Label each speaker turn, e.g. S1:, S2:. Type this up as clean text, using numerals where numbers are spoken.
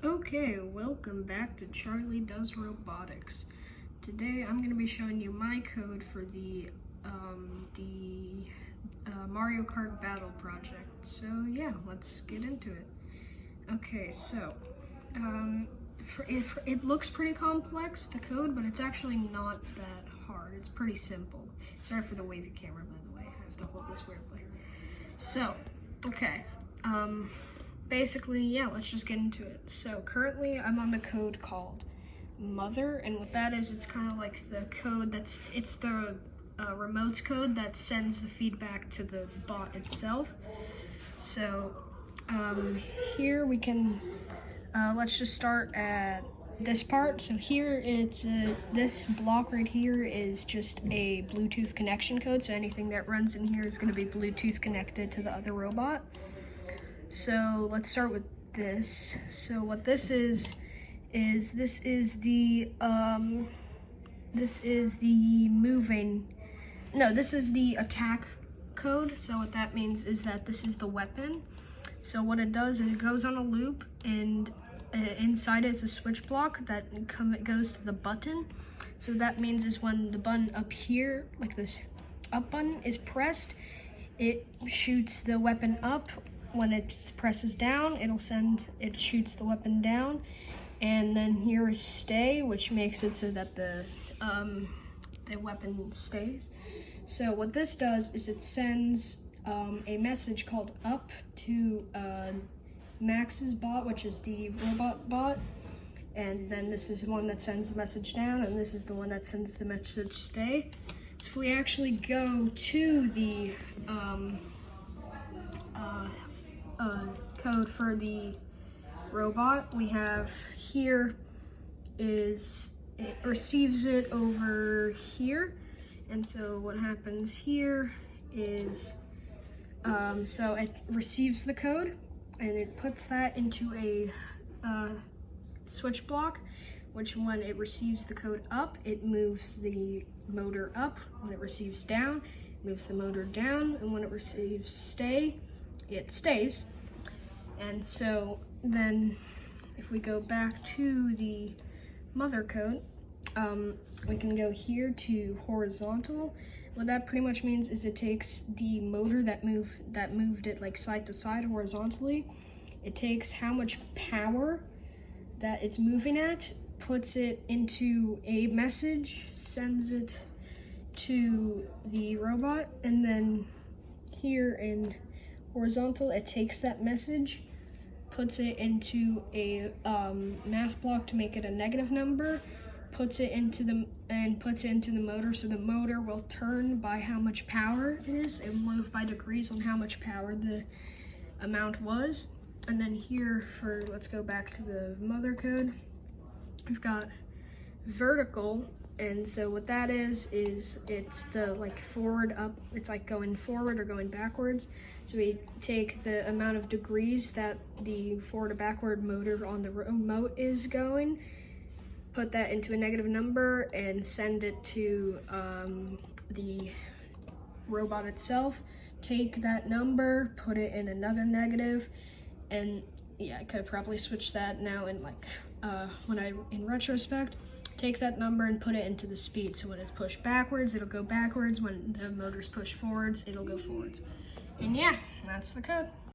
S1: Okay, welcome back to Charlie Does Robotics. Today I'm going to be showing you my code for the Mario Kart Battle project. So yeah, let's get into it. Okay, so it looks pretty complex, the code, but it's actually not that hard. It's pretty simple. Sorry for the wavy camera, by the way. I have to hold this weirdly. So, okay. Basically, yeah, let's just get into it. So currently I'm on the code called mother, and what that is, it's kind of like the code it's the remote's code that sends the feedback to the bot itself. So here we can, let's just start at this part. So here it's, this block right here is just a Bluetooth connection code. So anything that runs in here is gonna be Bluetooth connected to the other robot. So let's start with this. So what this is this is the attack code. So what that means is that this is the weapon. So what it does is it goes on a loop, and inside is a switch block that goes to the button. So that means is when the button up here, like this up button, is pressed, it shoots the weapon up. When it presses down, it shoots the weapon down. And then here is stay, which makes it so that the weapon stays. So what this does is it sends a message called up to Max's bot, which is the robot bot. And then this is the one that sends the message down, and this is the one that sends the message stay. So if we actually go to the code for the robot, we have here is it receives it over here. And so what happens here is so it receives the code and it puts that into a switch block, which when it receives the code up, it moves the motor up. When it receives down, it moves the motor down, and when it receives stay, it stays. And so then if we go back to the mother code, we can go here to horizontal. What that pretty much means is it takes the motor that moved it like side to side horizontally. It takes how much power that it's moving at, puts it into a message, sends it to the robot, and then here in horizontal, it takes that message, puts it into a math block to make it a negative number, puts it into the motor, so the motor will turn by how much power it is. It will move by degrees on how much power the amount was. And then here let's go back to the mother code. We've got vertical, and so what that is it's the like forward up, it's like going forward or going backwards. So we take the amount of degrees that the forward or backward motor on the remote is going, put that into a negative number, and send it to the robot itself. Take that number, put it in another negative, and yeah, I could probably switch that now in like in retrospect. Take that number and put it into the speed. So when it's pushed backwards, it'll go backwards. When the motor's pushed forwards, it'll go forwards. And yeah, that's the code.